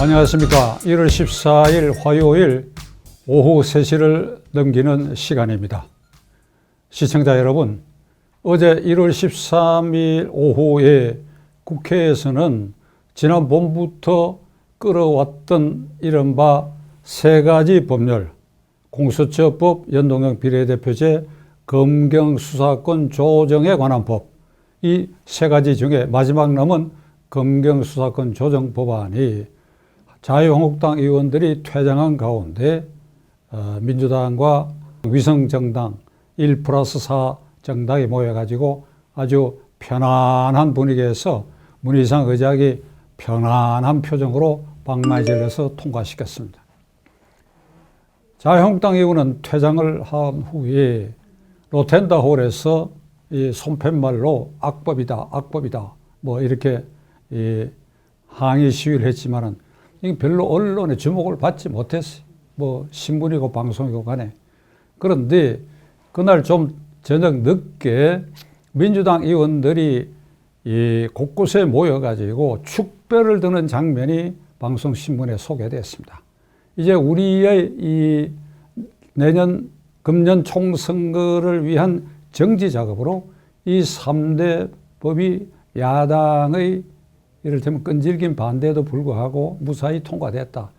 안녕하십니까. 1월 14일 화요일 오후 3시를 넘기는 시간입니다. 시청자 여러분, 어제 1월 13일 오후에 국회에서는 지난 봄부터 끌어왔던 이른바 세 가지 법률, 공수처법, 연동형 비례대표제, 검경수사권 조정에 관한 법, 이 세 가지 중에 마지막 남은 검경수사권 조정 법안이 자유한국당 의원들이 퇴장한 가운데 민주당과 위성정당 1+4 정당이 모여가지고 아주 편안한 분위기에서 문희상 의장이 편안한 표정으로 방망이 질러서 통과시켰습니다. 자유한국당 의원은 퇴장을 한 후에 로텐다홀에서 이 손팻말로 악법이다, 악법이다, 뭐 이렇게 항의 시위를 했지만은 이게 별로 언론의 주목을 받지 못했어요. 뭐 신문이고 방송이고 간에. 그런데 그날 좀 저녁 늦게 민주당 의원들이 이 곳곳에 모여가지고 축배를 드는 장면이 방송신문에 소개됐습니다. 이제 우리의 이 내년 금년 총선거를 위한 정지 작업으로 이 3대 법이 야당의 이를테면 끈질긴 반대에도 불구하고 무사히 통과됐다.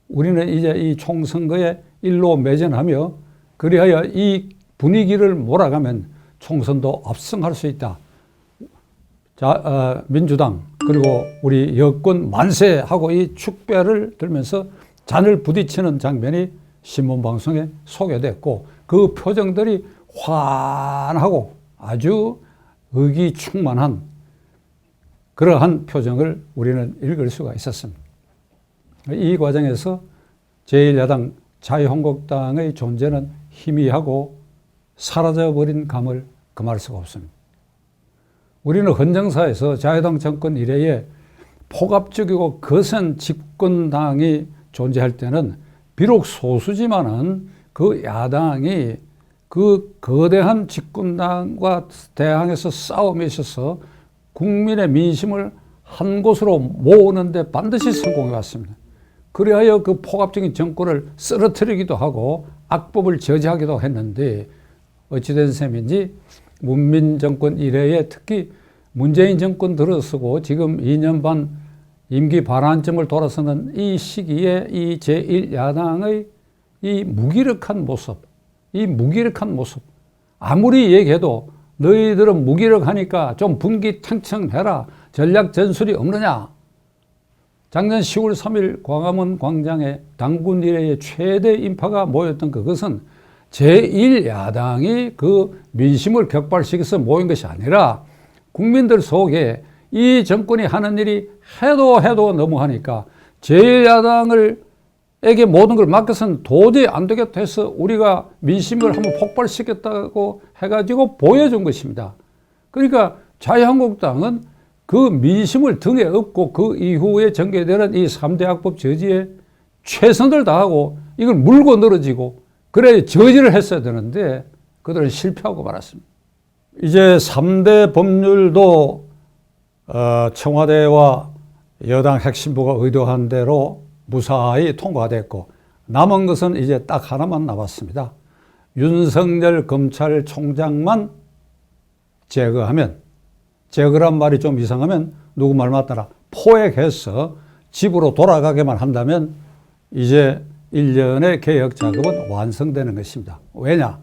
우리는 이제 이 총선거에 일로 매전하며 그리하여 이 분위기를 몰아가면 총선도 압승할 수 있다. 자, 민주당 그리고 우리 여권 만세하고 이 축배를 들면서 잔을 부딪히는 장면이 신문방송에 소개됐고 그 표정들이 환하고 아주 의기충만한 그러한 표정을 우리는 읽을 수가 있었습니다. 이 과정에서 제1야당 자유한국당의 존재는 희미하고 사라져버린 감을 금할 수가 없습니다. 우리는 헌정사에서 자유당 정권 이래에 폭압적이고 거센 집권당이 존재할 때는 비록 소수지만은 그 야당이 그 거대한 집권당과 대항해서 싸움에 있어서 국민의 민심을 한 곳으로 모으는 데 반드시 성공해 왔습니다. 그리하여 그 폭압적인 정권을 쓰러뜨리기도 하고 악법을 저지하기도 했는데 어찌된 셈인지 문민정권 이래에 특히 문재인 정권 들어서고 지금 2년 반 임기 반환점을 돌아서는 이 시기에 이 제1야당의 이 무기력한 모습, 아무리 얘기해도 너희들은 무기력하니까 좀 분기탱청해라. 전략 전술이 없느냐. 작년 10월 3일 광화문 광장에 당군 이래의 최대 인파가 모였던 그것은 제1야당이 그 민심을 격발시켜서 모인 것이 아니라 국민들 속에 이 정권이 하는 일이 해도 너무하니까 제1야당에게 모든 걸 맡겨서는 도저히 안 되겠다 해서 우리가 민심을 한번 폭발시켰다고 해가지고 보여준 것입니다. 그러니까 자유한국당은 그 민심을 등에 업고 그 이후에 전개되는 이 3대 악법 저지에 최선을 다하고 이걸 물고 늘어지고 그래 저지를 했어야 되는데 그들은 실패하고 말았습니다. 이제 3대 법률도 청와대와 여당 핵심부가 의도한 대로 무사히 통과됐고 남은 것은 이제 딱 하나만 남았습니다. 윤석열 검찰총장만 제거하면, 제거란 말이 좀 이상하면 누구 말 맞더라 포획해서 집으로 돌아가게만 한다면 이제 1년의 개혁 작업은 완성되는 것입니다. 왜냐?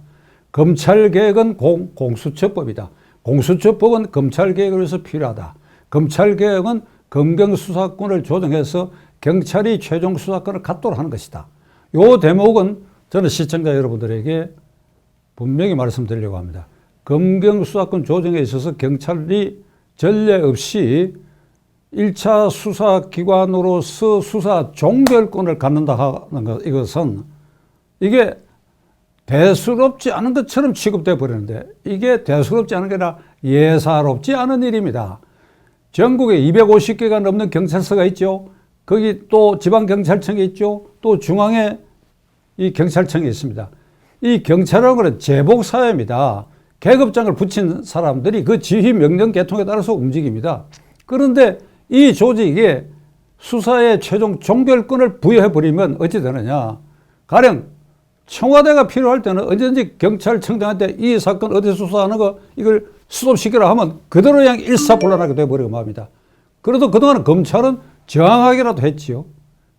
검찰개혁은 공수처법이다. 공수처법은 검찰개혁을 위해서 필요하다. 검찰개혁은 검경수사권을 조정해서 경찰이 최종 수사권을 갖도록 하는 것이다. 이 대목은 저는 시청자 여러분들에게 분명히 말씀드리려고 합니다. 검경수사권 조정에 있어서 경찰이 전례 없이 1차 수사기관으로서 수사 종결권을 갖는다 하는 것, 이것은 이게 대수롭지 않은 것처럼 취급되어 버리는데 이게 대수롭지 않은 게 아니라 예사롭지 않은 일입니다. 전국에 250개가 넘는 경찰서가 있죠. 거기 또 지방경찰청이 있죠. 또 중앙에 이 경찰청이 있습니다. 이 경찰이라는 것은 제복사회입니다. 계급장을 붙인 사람들이 그 지휘 명령 계통에 따라서 움직입니다. 그런데 이 조직에 수사의 최종 종결권을 부여해버리면 어찌 되느냐. 가령 청와대가 필요할 때는 언제든지 경찰청장한테 이 사건 어디서 수사하는 거 이걸 수습시키라 하면 그대로 그냥 일사불란하게 돼버리고 맙니다. 그래도 그동안 검찰은 저항하기라도 했지요.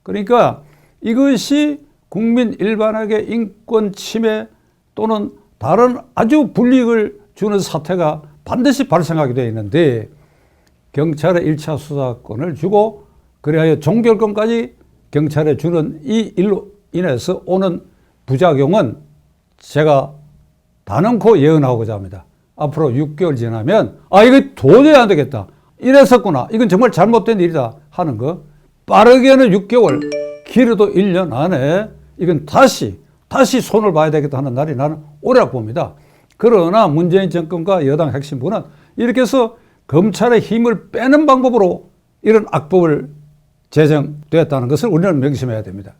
그러니까 이것이 국민 일반에게 인권 침해 또는 다른 아주 불이익을 주는 사태가 반드시 발생하게 되어 있는데 경찰에 1차 수사권을 주고 그래야 종결권까지 경찰에 주는 이 일로 인해서 오는 부작용은 제가 단언코 예언하고자 합니다. 앞으로 6개월 지나면 이거 도저히 안 되겠다. 이랬었구나. 이건 정말 잘못된 일이다 하는 거. 빠르게는 6개월, 길어도 1년 안에 이건 다시 손을 봐야 되겠다 하는 날이 나는 오리라 봅니다. 그러나 문재인 정권과 여당 핵심부는 이렇게 해서 검찰의 힘을 빼는 방법으로 이런 악법을 제정되었다는 것을 우리는 명심해야 됩니다.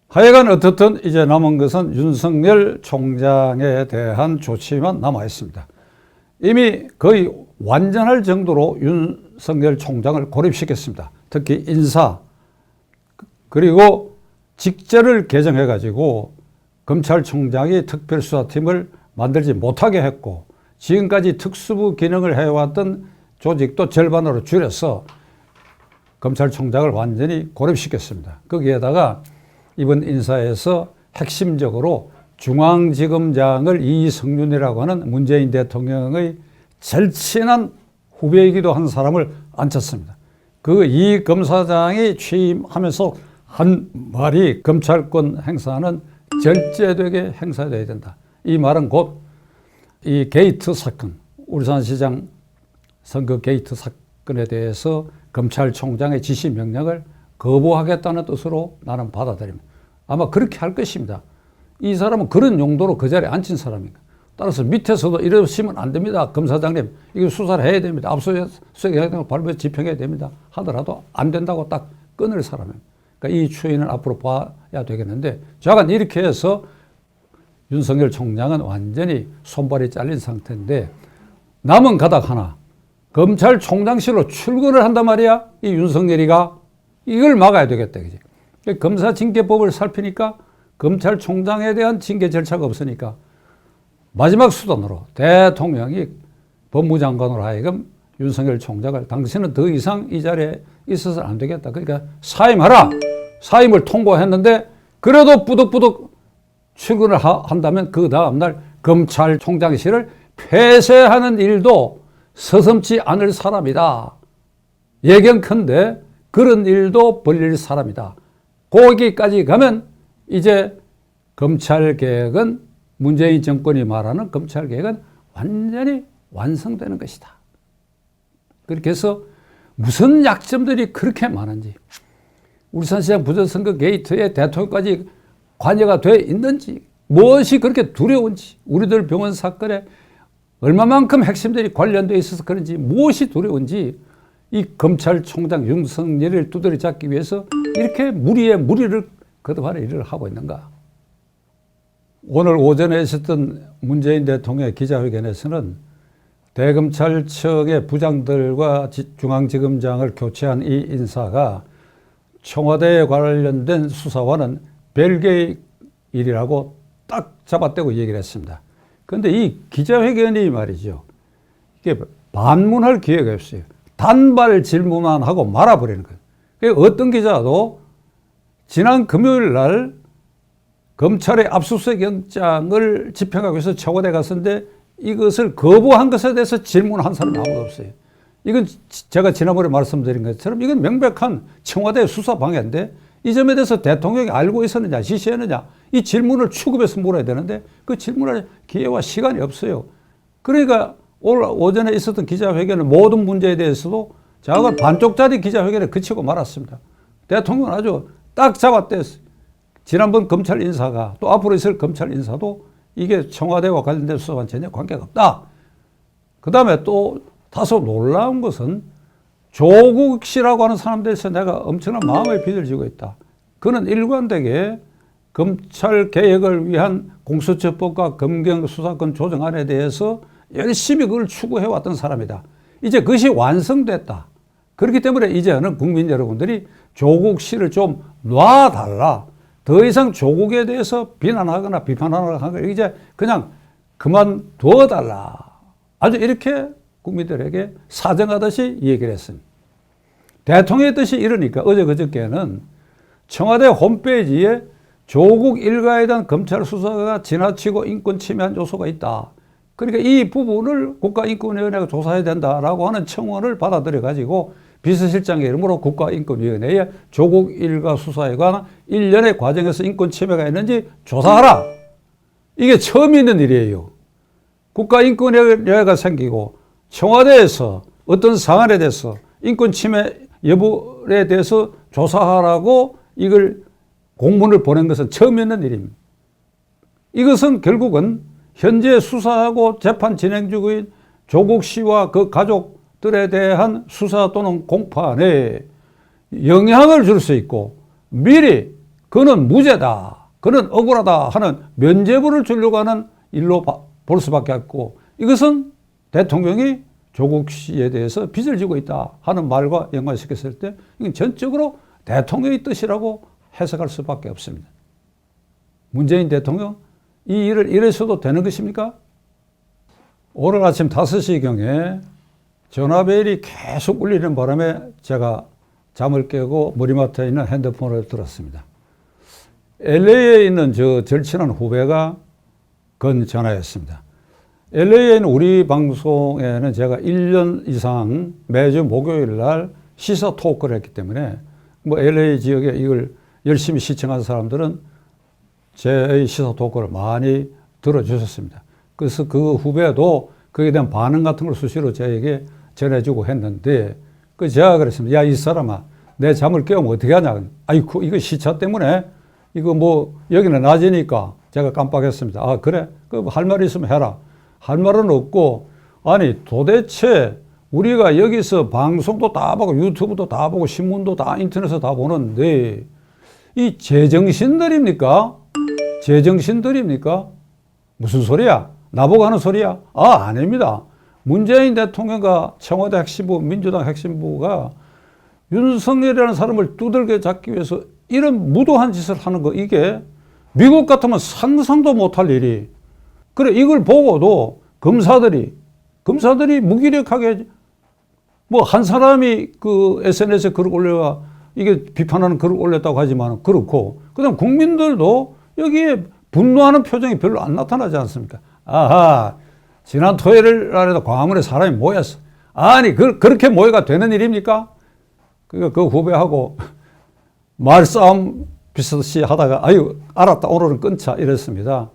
하여간 어떻든 이제 남은 것은 윤석열 총장에 대한 조치만 남아 있습니다. 이미 거의 완전할 정도로 윤석열 총장을 고립시켰습니다. 특히 인사 그리고 직제를 개정해 가지고 검찰총장이 특별수사팀을 만들지 못하게 했고 지금까지 특수부 기능을 해왔던 조직도 절반으로 줄여서 검찰총장을 완전히 고립시켰습니다. 거기에다가 이번 인사에서 핵심적으로 중앙지검장을 이성윤이라고 하는 문재인 대통령의 절친한 후배이기도 한 사람을 앉혔습니다. 그 이 검사장이 취임하면서 한 말이 검찰권 행사는 절제되게 행사되어야 된다. 이 말은 곧 이 게이트 사건, 울산시장 선거 게이트 사건에 대해서 검찰총장의 지시 명령을 거부하겠다는 뜻으로 나는 받아들입니다. 아마 그렇게 할 것입니다. 이 사람은 그런 용도로 그 자리에 앉힌 사람인가. 따라서 밑에서도 이러시면 안 됩니다. 검사장님, 이거 수사를 해야 됩니다. 압수수색해야 되고 발부 집행해야 됩니다. 하더라도 안 된다고 딱 끊을 사람입니다. 그러니까 이 추이는 앞으로 봐야 되겠는데, 자간 이렇게 해서 윤석열 총장은 완전히 손발이 잘린 상태인데, 남은 가닥 하나, 검찰총장실로 출근을 한단 말이야. 이 윤석열이가 이걸 막아야 되겠다. 그지? 검사징계법을 살피니까 검찰총장에 대한 징계 절차가 없으니까 마지막 수단으로 대통령이 법무장관으로 하여금 윤석열 총장을 당신은 더 이상 이 자리에 있어서는 안 되겠다. 그러니까 사임하라. 사임을 통보했는데 그래도 뿌득뿌득 출근을 한다면 그 다음날 검찰총장실을 폐쇄하는 일도 서슴지 않을 사람이다. 예견컨대 그런 일도 벌릴 사람이다. 거기까지 가면 이제 검찰개혁은 문재인 정권이 말하는 검찰개혁은 완전히 완성되는 것이다. 그렇게 해서 무슨 약점들이 그렇게 많은지, 울산시장 부정선거 게이트에 대통령까지 관여가 돼 있는지, 무엇이 그렇게 두려운지, 우리들 병원 사건에 얼마만큼 핵심들이 관련되어 있어서 그런지, 무엇이 두려운지 이 검찰총장 윤석열을 두드려 잡기 위해서 이렇게 무리에 무리를 거듭하는 일을 하고 있는가. 오늘 오전에 있었던 문재인 대통령의 기자회견에서는 대검찰청의 부장들과 중앙지검장을 교체한 이 인사가 청와대에 관련된 수사와는 별개의 일이라고 딱 잡아떼고 얘기를 했습니다. 그런데 이 기자회견이 말이죠, 이게 반문할 기회가 없어요. 단발 질문만 하고 말아버리는 거예요. 그러니까 어떤 기자도 지난 금요일 날 검찰의 압수수색 영장을 집행하기 위해서 청와대 갔었는데 이것을 거부한 것에 대해서 질문한 사람이 아무도 없어요. 이건 제가 지난번에 말씀드린 것처럼 이건 명백한 청와대 수사 방해인데 이 점에 대해서 대통령이 알고 있었느냐, 지시했느냐, 이 질문을 추급해서 물어야 되는데 그 질문할 기회와 시간이 없어요. 그러니까 오늘 오전에 있었던 기자회견은 모든 문제에 대해서도 자가 반쪽짜리 기자회견에 그치고 말았습니다. 대통령은 아주 딱 잡아떼었어요. 지난번 검찰 인사가 또 앞으로 있을 검찰 인사도 이게 청와대와 관련된 수사와는 전혀 관계가 없다. 그 다음에 또 다소 놀라운 것은 조국 씨라고 하는 사람들에서 내가 엄청난 마음의 빚을 지고 있다. 그는 일관되게 검찰 개혁을 위한 공수처법과 검경 수사권 조정안에 대해서 열심히 그걸 추구해왔던 사람이다. 이제 그것이 완성됐다. 그렇기 때문에 이제는 국민 여러분들이 조국 씨를 좀 놔달라. 더 이상 조국에 대해서 비난하거나 비판하거나 하거나 이제 그냥 그만두어달라. 아주 이렇게 국민들에게 사정하듯이 얘기를 했습니다. 대통령의 뜻이 이러니까 어제 그저께는 청와대 홈페이지에 조국 일가에 대한 검찰 수사가 지나치고 인권 침해한 요소가 있다. 그러니까 이 부분을 국가인권위원회가 조사해야 된다라고 하는 청원을 받아들여 가지고 비서실장의 이름으로 국가인권위원회에 조국 일가 수사에 관한 일련의 과정에서 인권 침해가 있는지 조사하라. 이게 처음 있는 일이에요. 국가인권위원회가 생기고 청와대에서 어떤 사안에 대해서 인권 침해 여부에 대해서 조사하라고 이걸 공문을 보낸 것은 처음 있는 일입니다. 이것은 결국은 현재 수사하고 재판 진행 중인 조국 씨와 그 가족들에 대한 수사 또는 공판에 영향을 줄 수 있고 미리 그는 무죄다, 그는 억울하다 하는 면죄부를 주려고 하는 일로 볼 수밖에 없고 이것은 대통령이 조국 씨에 대해서 빚을 지고 있다 하는 말과 연관시켰을 때 이건 전적으로 대통령의 뜻이라고 해석할 수밖에 없습니다. 문재인 대통령 이 일을 이래서도 되는 것입니까? 오늘 아침 5시경에 전화벨이 계속 울리는 바람에 제가 잠을 깨고 머리맡에 있는 핸드폰을 들었습니다. LA에 있는 저 절친한 후배가 건 전화였습니다. LA에 있는 우리 방송에는 제가 1년 이상 매주 목요일 날 시사 토크를 했기 때문에 뭐 LA 지역에 이걸 열심히 시청한 사람들은 제 시사 토크를 많이 들어주셨습니다. 그래서 그 후배도 거기에 대한 반응 같은 걸 수시로 저에게 전해주고 했는데 그 제가 그랬습니다. 야, 이 사람아, 내 잠을 깨우면 어떻게 하냐. 아이고, 이거 시차 때문에 이거 뭐 여기는 낮이니까 제가 깜빡했습니다. 아, 그래? 그 할 말 있으면 해라. 할 말은 없고 아니 도대체 우리가 여기서 방송도 다 보고 유튜브도 다 보고 신문도 다 인터넷에서 다 보는데 이 제정신들입니까? 제정신들입니까? 무슨 소리야? 나보고 하는 소리야? 아, 아닙니다. 문재인 대통령과 청와대 핵심부, 민주당 핵심부가 윤석열이라는 사람을 두들겨 잡기 위해서 이런 무도한 짓을 하는 거, 이게 미국 같으면 상상도 못할 일이. 그래, 이걸 보고도 검사들이 무기력하게 뭐 한 사람이 그 SNS에 글을 올려야 이게 비판하는 글을 올렸다고 하지만 그렇고, 그 다음 국민들도 여기에 분노하는 표정이 별로 안 나타나지 않습니까? 아하, 지난 토요일 날에도 광화문에 사람이 모였어. 아니, 그렇게 모여가 되는 일입니까? 그 후배하고 말싸움 비슷이 하다가, 아유, 알았다, 오늘은 끊자, 이랬습니다.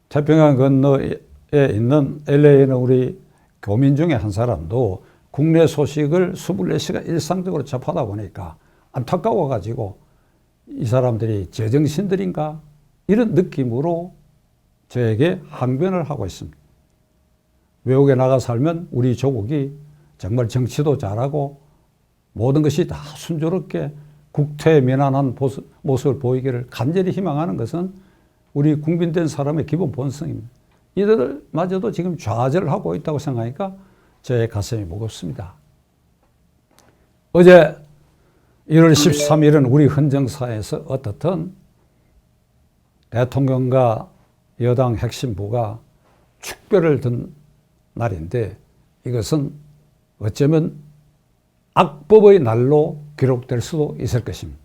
태평양 건너에 있는 LA에 있는 우리 교민 중에 한 사람도 국내 소식을 24시간 일상적으로 접하다 보니까 안타까워가지고 이 사람들이 제정신들인가? 이런 느낌으로 저에게 항변을 하고 있습니다. 외국에 나가 살면 우리 조국이 정말 정치도 잘하고 모든 것이 다 순조롭게 국태민안한 모습을 보이기를 간절히 희망하는 것은 우리 국민된 사람의 기본 본성입니다. 이들마저도 지금 좌절하고 있다고 생각하니까 제 가슴이 무겁습니다. 어제 1월 13일은 우리 헌정사에서 어떻든 대통령과 여당 핵심부가 축별을 든 날인데 이것은 어쩌면 악법의 날로 기록될 수도 있을 것입니다.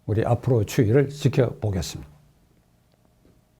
우리 앞으로 추이를 지켜보겠습니다.